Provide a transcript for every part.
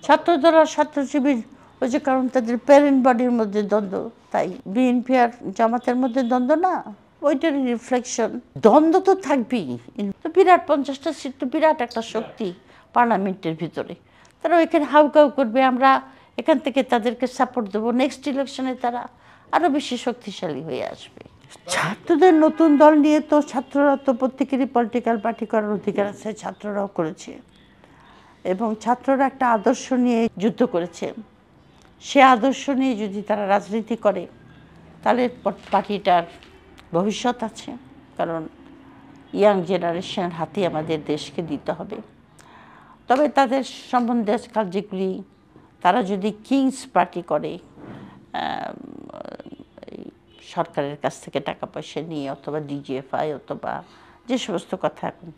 ছাত্রদল আর ছাত্র শিবির ওই যে কারণ তাদের প্যারেন্ট বডির মধ্যে দ্বন্দ্ব, তাই বিএনপি আর জামাতের মধ্যে দ্বন্দ্ব না, ওইটার রিফ্লেকশন। দ্বন্দ্ব তো থাকবেই, তো বিরাট 50টা সিট তো বিরাট একটা শক্তি পার্লামেন্টের ভিতরে, তারা ওইখানে হাউকাউ করবে, আমরা এখান থেকে তাদেরকে সাপোর্ট দেবো, নেক্সট ইলেকশনে তারা আরও বেশি শক্তিশালী হয়ে আসবে। ছাত্রদের নতুন দল নিয়ে তো ছাত্ররা তো প্রত্যেকেরই পলিটিক্যাল পার্টি করার অধিকার আছে, ছাত্ররাও করেছে এবং ছাত্ররা একটা আদর্শ নিয়ে যুদ্ধ করেছে। সে আদর্শ নিয়ে যদি তারা রাজনীতি করে তাহলে পার্টিটার ভবিষ্যৎ আছে, কারণ ইয়াং জেনারেশনের হাতে আমাদের দেশকে দিতে হবে। তবে তাদের সম্বন্ধে আজকাল যেগুলি, তারা যদি কিংস পার্টি করে, সরকারের কাছ থেকে টাকা পয়সা নিয়ে অথবা ডিজিএফআই অথবা যে সমস্ত কথা এখন,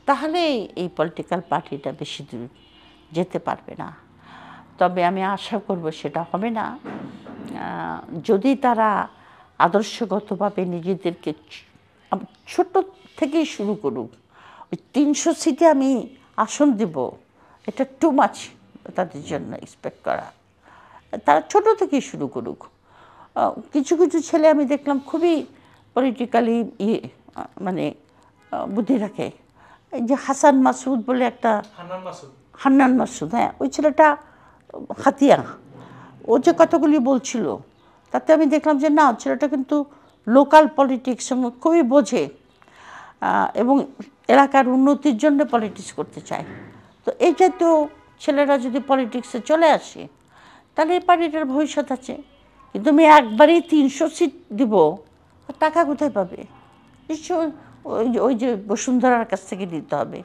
তাহলে এই পলিটিক্যাল পার্টিটা বেশি দূর যেতে পারবে না। তবে আমি আশা করব সেটা হবে না। যদি তারা আদর্শগতভাবে নিজেদেরকে ছোট থেকেই শুরু করুক, ওই 300 সিটে আমি আসন দেব, এটা টু মাচ তাদের জন্য এক্সপেক্ট করা। তারা ছোট থেকেই শুরু করুক। কিছু কিছু ছেলে আমি দেখলাম খুবই পলিটিক্যালি মানে বুদ্ধি রাখে। এই যে হাসান মাসুদ বলে একটা, হান্নান মাসুদ, হ্যাঁ, ওই ছেলেটা হাতিয়া, ও যে কথাগুলি বলছিল তাতে আমি দেখলাম যে না, ছেলেটা কিন্তু লোকাল পলিটিক্স খুবই বোঝে এবং এলাকার উন্নতির জন্য পলিটিক্স করতে চায়। তো এইটা তো ছেলেরা যদি পলিটিক্সে চলে আসে তাহলে এই পার্টিটার ভবিষ্যৎ আছে। কিন্তু আমি একবারেই 300 সিট দিব, টাকা কোথায় পাবে? নিশ্চয় ওই যে বসুন্ধরার কাছ থেকে নিতে হবে।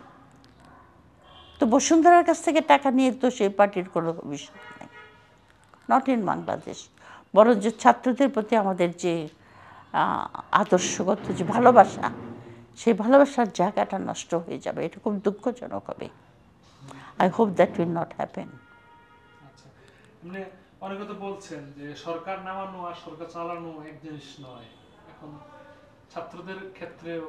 তো বসুন্ধরার কাছ থেকে টাকা নিয়ে তো সেই পার্টির কোনো ভবিষ্যৎ নেই, নট ইন বাংলাদেশ। বরঞ্চ ছাত্রদের প্রতি আমাদের যে আদর্শগত যে ভালোবাসা, সেই ভালোবাসার জায়গাটা নষ্ট হয়ে যাবে, এটা খুব দুঃখজনক হবে। I hope that will not happen. মানে অনেকে তো বলছেন যে সরকার নামানো আর সরকার চালানো এক জিনিস নয়। এখন ছাত্রদের ক্ষেত্রেও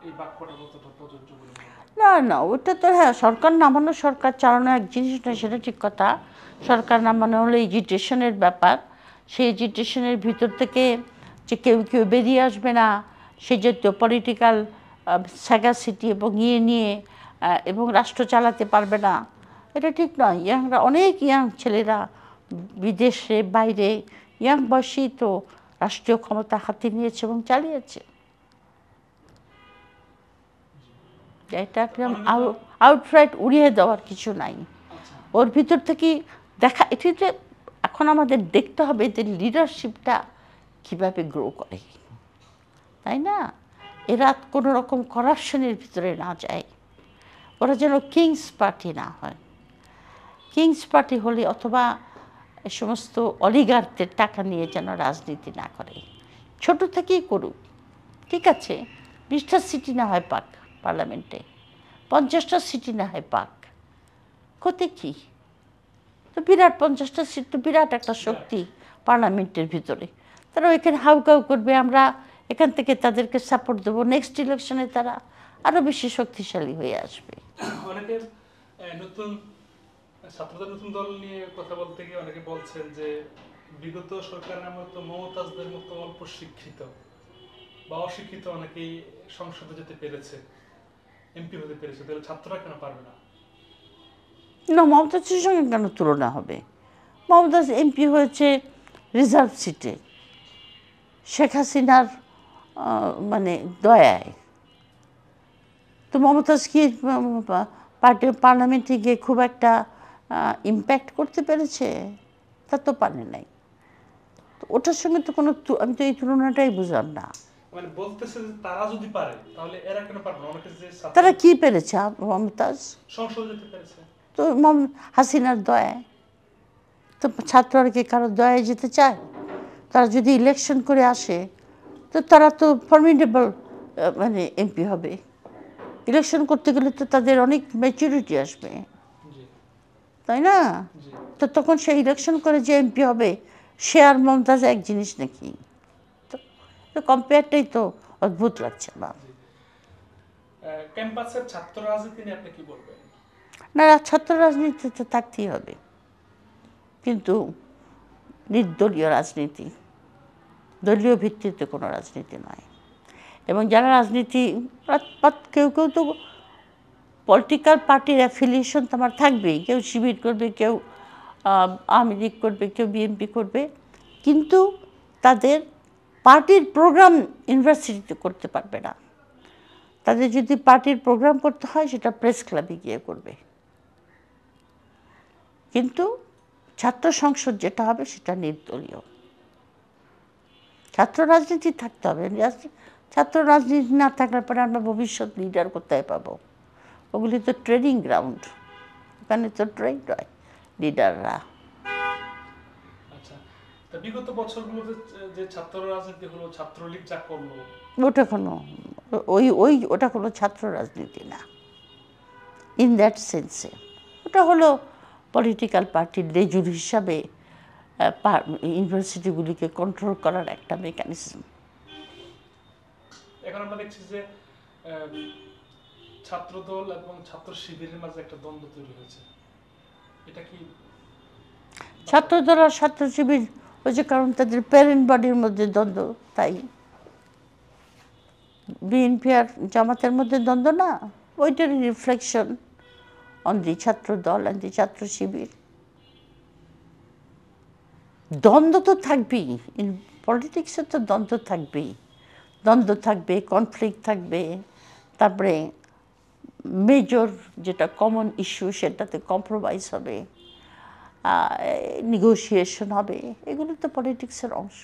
এই বাক্যটা কতটা প্রযোজ্য বলে মনে হয়? না না, ওটা তো হ্যাঁ, সরকার নামানো সরকার চালানো এক জিনিস নয়, সেটা ঠিক কথা। সরকার নামানো হলো এজিটেশনের ব্যাপার। সেই এজিটেশনের ভিতর থেকে যে কেউ কেউ বেরিয়ে আসবে না, সে জাতীয় পলিটিক্যাল স্যাগাসিটি এবং নিয়ে এবং রাষ্ট্র চালাতে পারবে না, এটা ঠিক নয়। ইয়াংরা, অনেক ইয়াং ছেলেরা বিদেশে বাইরে ইয়াং বয়সেই তো রাষ্ট্রীয় ক্ষমতা হাতে নিয়েছে এবং চালিয়েছে। এটা একদম আউটরাইট উড়িয়ে দেওয়ার কিছু নাই। ওর ভিতর থেকে দেখা, এটিতে এখন আমাদের দেখতে হবে যে লিডারশিপটা কীভাবে গ্রো করে, তাই না? এরা কোনো রকম করাপশনের ভিতরে না যায়, ওরা যেন কিংস পার্টি না হয়। কিংস পার্টি হলে অথবা এ সমস্ত অলিগারদের টাকা নিয়ে যেন রাজনীতি না করে, ছোট থেকেই করুক। ঠিক আছে, 20টা সিটি না হয় পাক পার্লামেন্টে, 50টা সিটি না হয় পাক, ক্ষতি কী? তো বিরাট 50টা সিট তো বিরাট একটা শক্তি পার্লামেন্টের ভিতরে, তারা ওইখানে হাউকাউ করবে, আমরা এখান থেকে তাদেরকে সাপোর্ট দেবো, নেক্সট ইলেকশনে তারা আরও বেশি শক্তিশালী হয়ে আসবে। অনেকের নতুন ছাত্রদের নতুন দল নিয়ে কথা বলতে গিয়ে অনেকে বলছেন যে বিগত সরকারের মতো মমতাজদের মতো অল্প শিক্ষিত বা অশিক্ষিত অনেকেই সংসদে যেতে পেরেছে, এমপি হতে পেরেছে, তাহলে ছাত্ররা কেন পারবে না? না, মমতাজের সঙ্গে কেন তুলনা হবে? মমতাজ এমপি হয়েছে রিজার্ভ সিটে, শেখ হাসিনার মানে দয়ায়। তো মমতাজ কি পার্লামেন্টে গিয়ে খুব একটা ইম্প্যাক্ট করতে পেরেছে? তা তো পারে নাই। তো ওটার সঙ্গে তো কোনো, আমি তো এই তুলনাটাই বুঝলাম না। মানে বলতেছে যে তারা যদি পারে তাহলে এরা কেন পারবে না? অনেকে যে তারা কি পেরেছে? মমতাজ সংসদে যেতে পেরেছে তো হাসিনার দয়ায়। তো ছাত্ররা কি কারো দয়ায় যেতে চায়? তারা যদি ইলেকশন করে আসে তো তারা তো ফর্মিডেবল মানে এমপি হবে। ইলেকশন করতে গেলে তো তাদের অনেক ম্যাচুরিটি আসবে, তাই না? তো তখন সে ইলেকশন করে যে এমপি হবে, সে আর মমতাজ এক জিনিস নাকি? তো কম্পেয়ারটাই তো অদ্ভুত লাগছে না। ক্যাম্পাসের ছাত্র রাজনীতি নিয়ে আপনি কি বলবেন? না, ছাত্র রাজনীতিতে থাকতেই হবে, কিন্তু নির্দলীয় রাজনীতি, দলীয় ভিত্তিতে কোনো রাজনীতি নয়। এবং যারা রাজনীতি, কেউ কেউ তো পলিটিক্যাল পার্টির অ্যাফিলিয়েশন তো আমার থাকবেই, কেউ শিবির করবে, কেউ আওয়ামী লীগ করবে, কেউ বিএনপি করবে, কিন্তু তাদের পার্টির প্রোগ্রাম ইউনিভার্সিটিতে করতে পারবে না। তাদের যদি পার্টির প্রোগ্রাম করতে হয় সেটা প্রেস ক্লাবে গিয়ে করবে। কিন্তু ছাত্র সংসদ যেটা হবে সেটা নির্দলীয়। ছাত্র রাজনীতি থাকতে হবে। ছাত্র রাজনীতি না থাকলে পরে আমরা ভবিষ্যৎ লিডার কোথায় পাবো? ওগুলি তো ট্রেনিং গ্রাউন্ড, ওখানে তো ট্রেন হয় লিডাররা। আচ্ছা, তা বিগত বছরগুলোতে যে ছাত্র রাজনীতি হলো, ছাত্রলীগ যা করলো, ওটা কোনো ওটা কোনো ছাত্র রাজনীতি না ইন দ্যাট সেন্সে। ওটা হলো পলিটিক্যাল পার্টির লেজুর হিসাবে ইউনিভার্সিটিগুলিকে কন্ট্রোল করার একটা মেকানিজম। এখন আমরা দেখছি যে ছাত্রদল এবং ছাত্র শিবিরের মাঝে একটা দ্বন্দ্ব তৈরি হয়েছে, এটা কি? ছাত্রদল আর ছাত্র শিবির ওই যে, কারণ তাদের প্যারেন্ট বডির মধ্যে দ্বন্দ্ব, তাই বিএনপি আর জামাতের মধ্যে দ্বন্দ্ব না, ওইটার রিফ্লেকশন অন দি ছাত্র দল অ্যান্ড দি ছাত্র শিবির। দ্বন্দ্ব তো থাকবেই, ইন পলিটিক্সে তো দ্বন্দ্ব থাকবেই, দ্বন্দ্ব থাকবে, কনফ্লিক্ট থাকবে, তারপরে মেজর যেটা কমন ইস্যু সেটাতে কম্প্রোমাইজ হবে, নেগোসিয়েশন হবে, এগুলো তো পলিটিক্সের অংশ।